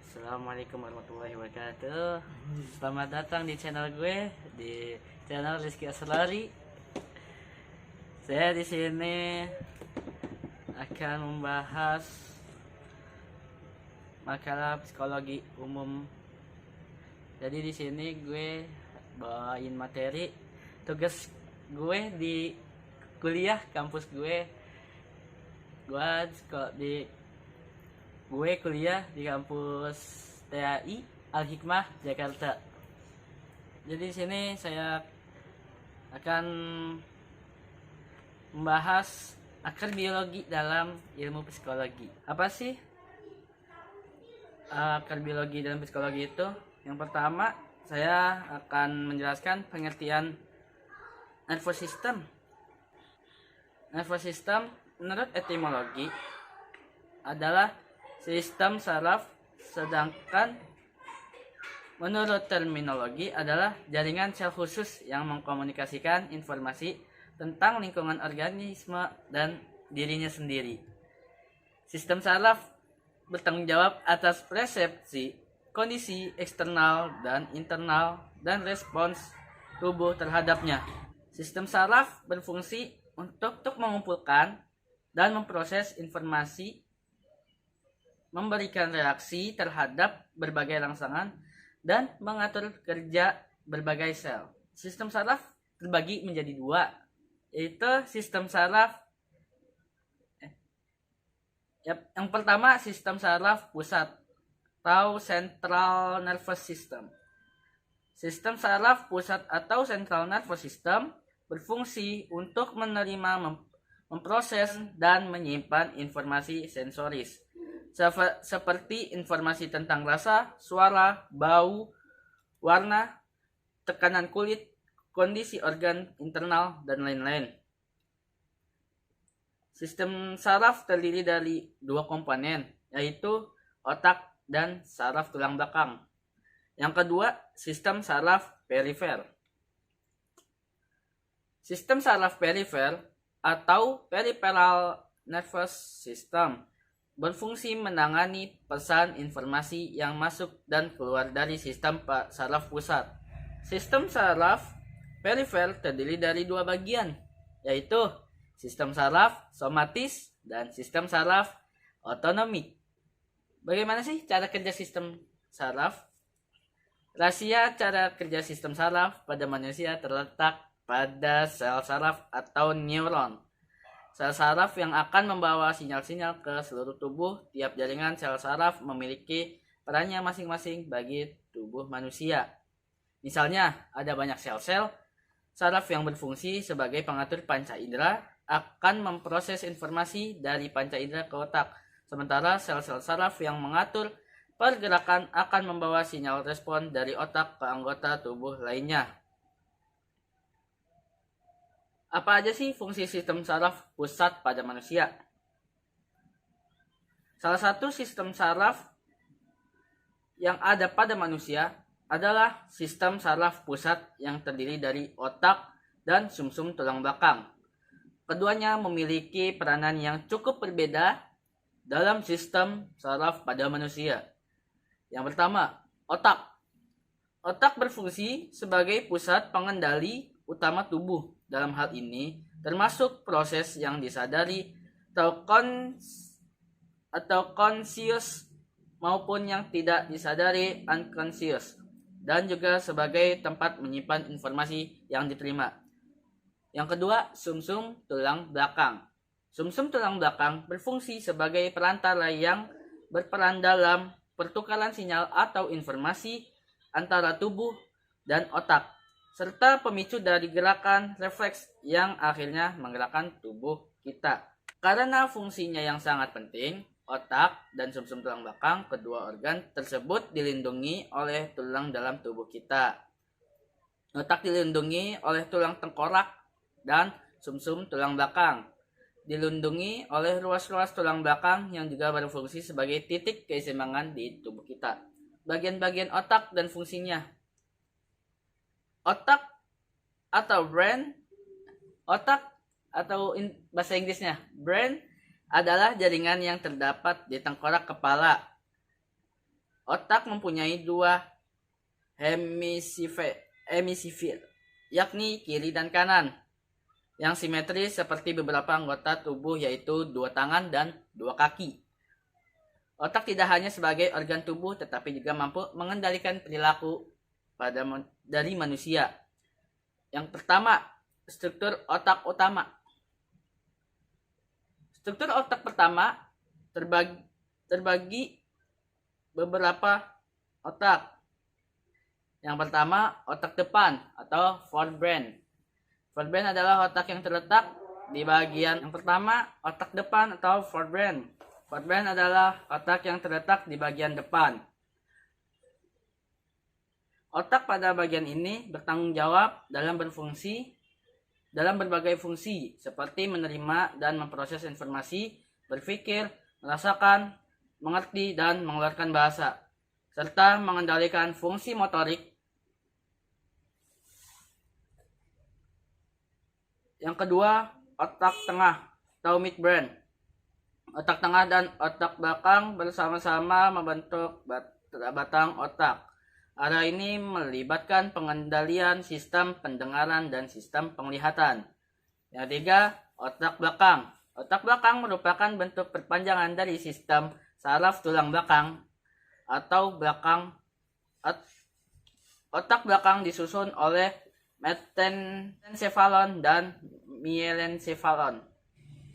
Assalamualaikum warahmatullahi wabarakatuh. Selamat datang di channel gue, di channel Rizky Aslari. Saya di sini akan membahas makalah psikologi umum. Jadi di sini gue bawain materi tugas gue di kuliah kampus gue. Gue kuliah di kampus TAI Al Hikmah Jakarta. Jadi di sini saya akan membahas akar biologi dalam ilmu psikologi. Apa sih akar biologi dalam psikologi itu? Yang pertama, saya akan menjelaskan pengertian nervous system. Nervous system menurut etimologi adalah sistem saraf, sedangkan menurut terminologi adalah jaringan sel khusus yang mengkomunikasikan informasi tentang lingkungan organisme dan dirinya sendiri. Sistem saraf bertanggung jawab atas persepsi, kondisi eksternal dan internal, dan respons tubuh terhadapnya. Sistem saraf berfungsi untuk mengumpulkan dan memproses informasi, memberikan reaksi terhadap berbagai rangsangan, dan mengatur kerja berbagai sel. Sistem saraf terbagi menjadi dua, yaitu sistem saraf yang pertama, sistem saraf pusat atau Central Nervous System. Sistem saraf pusat atau Central Nervous System berfungsi untuk menerima, memproses, dan menyimpan informasi sensoris seperti informasi tentang rasa, suara, bau, warna, tekanan kulit, kondisi organ internal, dan lain-lain. Sistem saraf terdiri dari dua komponen, yaitu otak dan saraf tulang belakang. Yang kedua, sistem saraf perifer. Sistem saraf perifer atau peripheral nervous system berfungsi menangani pesan informasi yang masuk dan keluar dari sistem saraf pusat. Sistem saraf perifer terdiri dari dua bagian, yaitu sistem saraf somatis dan sistem saraf otonomik. Bagaimana sih cara kerja sistem saraf? Rahasia cara kerja sistem saraf pada manusia terletak pada sel saraf atau neuron. Sel saraf yang akan membawa sinyal-sinyal ke seluruh tubuh. Tiap jaringan sel saraf memiliki perannya masing-masing bagi tubuh manusia. Misalnya, ada banyak sel-sel saraf yang berfungsi sebagai pengatur panca indera, akan memproses informasi dari panca indera ke otak. Sementara sel-sel saraf yang mengatur pergerakan akan membawa sinyal respon dari otak ke anggota tubuh lainnya. Apa aja sih fungsi sistem saraf pusat pada manusia? Salah satu sistem saraf yang ada pada manusia adalah sistem saraf pusat yang terdiri dari otak dan sumsum tulang belakang. Keduanya memiliki peranan yang cukup berbeda dalam sistem saraf pada manusia. Yang pertama, otak. Otak berfungsi sebagai pusat pengendali utama tubuh. Dalam hal ini, termasuk proses yang disadari atau conscious maupun yang tidak disadari unconscious, dan juga sebagai tempat menyimpan informasi yang diterima. Yang kedua, sumsum tulang belakang. Sumsum tulang belakang berfungsi sebagai perantara yang berperan dalam pertukaran sinyal atau informasi antara tubuh dan otak, serta pemicu dari gerakan refleks yang akhirnya menggerakkan tubuh kita. Karena fungsinya yang sangat penting, otak dan sumsum tulang belakang, kedua organ tersebut dilindungi oleh tulang dalam tubuh kita. Otak dilindungi oleh tulang tengkorak dan sumsum tulang belakang dilindungi oleh ruas-ruas tulang belakang yang juga berfungsi sebagai titik keseimbangan di tubuh kita. Bagian-bagian otak dan fungsinya. Otak atau brain, bahasa Inggrisnya brain adalah jaringan yang terdapat di tengkorak kepala. Otak mempunyai dua hemisifir, yakni kiri dan kanan, yang simetris seperti beberapa anggota tubuh yaitu dua tangan dan dua kaki. Otak tidak hanya sebagai organ tubuh tetapi juga mampu mengendalikan perilaku dari manusia. Yang pertama, struktur otak utama. Struktur otak pertama terbagi beberapa otak. Yang pertama, otak depan atau forebrain. Forebrain adalah otak yang terletak di bagian yang pertama, otak depan atau forebrain. Forebrain adalah otak yang terletak di bagian depan. Otak pada bagian ini bertanggung jawab dalam berbagai fungsi seperti menerima dan memproses informasi, berpikir, merasakan, mengerti, dan mengeluarkan bahasa, serta mengendalikan fungsi motorik. Yang kedua, otak tengah atau midbrain. Otak tengah dan otak belakang bersama-sama membentuk batang otak. Area ini melibatkan pengendalian sistem pendengaran dan sistem penglihatan. Yang ketiga, otak belakang. Otak belakang merupakan bentuk perpanjangan dari sistem saraf tulang belakang atau belakang. Otak belakang disusun oleh metencephalon dan mielencephalon.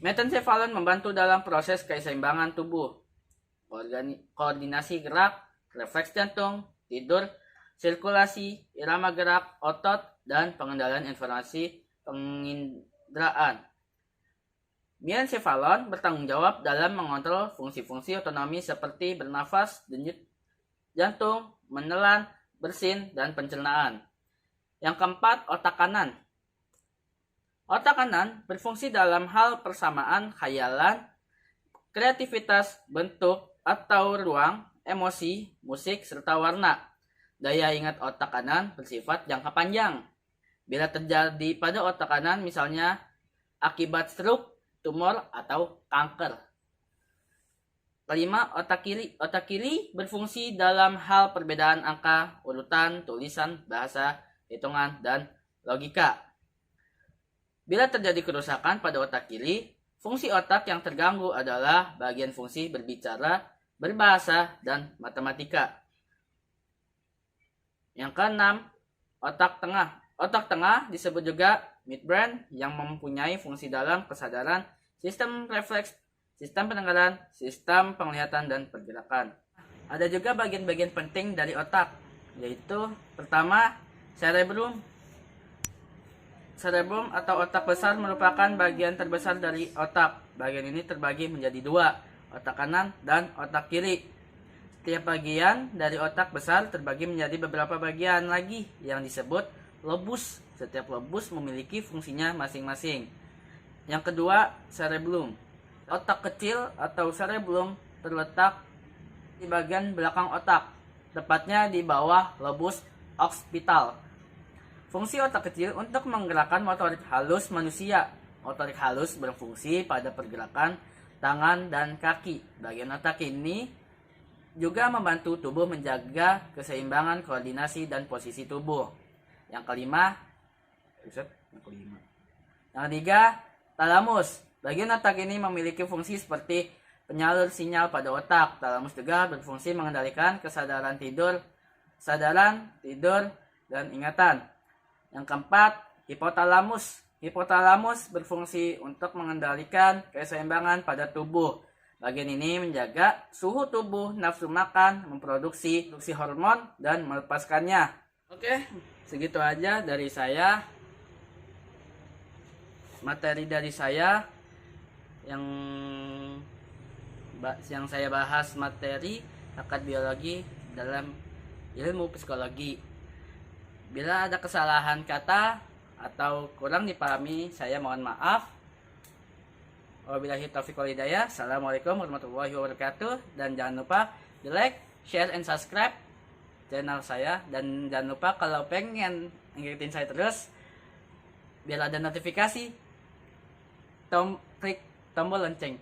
Metencephalon membantu dalam proses keseimbangan tubuh, koordinasi gerak, refleks jantung, tidur, sirkulasi, irama gerak, otot, dan pengendalian informasi penginderaan. Mielencephalon bertanggung jawab dalam mengontrol fungsi-fungsi otonomi seperti bernafas, denyut jantung, menelan, bersin, dan pencernaan. Yang keempat, otak kanan. Otak kanan berfungsi dalam hal persamaan khayalan, kreativitas, bentuk, atau ruang, emosi, musik, serta warna. Daya ingat otak kanan bersifat jangka panjang. Bila terjadi pada otak kanan, misalnya akibat stroke, tumor, atau kanker. Kelima, otak kiri. Otak kiri berfungsi dalam hal perbedaan angka, urutan, tulisan, bahasa, hitungan, dan logika. Bila terjadi kerusakan pada otak kiri, fungsi otak yang terganggu adalah bagian fungsi berbicara, berbahasa, dan matematika. Yang keenam, otak tengah. Otak tengah disebut juga midbrain yang mempunyai fungsi dalam kesadaran, sistem refleks, sistem pendengaran, sistem penglihatan, dan pergerakan. Ada juga bagian-bagian penting dari otak, yaitu pertama, cerebrum. Cerebrum atau otak besar merupakan bagian terbesar dari otak. Bagian ini terbagi menjadi dua, otak kanan dan otak kiri. Setiap bagian dari otak besar terbagi menjadi beberapa bagian lagi yang disebut lobus. Setiap lobus memiliki fungsinya masing-masing. Yang kedua, cerebellum. Otak kecil atau cerebellum terletak di bagian belakang otak, tepatnya di bawah lobus occipital. Fungsi otak kecil untuk menggerakkan motorik halus manusia. Motorik halus berfungsi pada pergerakan tangan dan kaki. Bagian otak ini juga membantu tubuh menjaga keseimbangan, koordinasi, dan posisi tubuh. Yang kelima, yang ketiga, talamus. Bagian otak ini memiliki fungsi seperti penyalur sinyal pada otak. Talamus juga berfungsi mengendalikan kesadaran tidur, dan ingatan. Yang keempat, hipotalamus. Hipotalamus berfungsi untuk mengendalikan keseimbangan pada tubuh. Bagian ini menjaga suhu tubuh, nafsu makan, memproduksi hormon, dan melepaskannya. Oke, segitu aja dari saya. Materi dari saya yang saya bahas materi akad biologi dalam ilmu psikologi. Bila ada kesalahan kata atau kurang dipahami, saya mohon maaf. Wabillahi taufiq wal hidayah. Assalamualaikum warahmatullahi wabarakatuh. Dan jangan lupa di like, share, and subscribe channel saya. Dan jangan lupa kalau pengen ngikutin saya terus, biar ada notifikasi, klik tombol lonceng.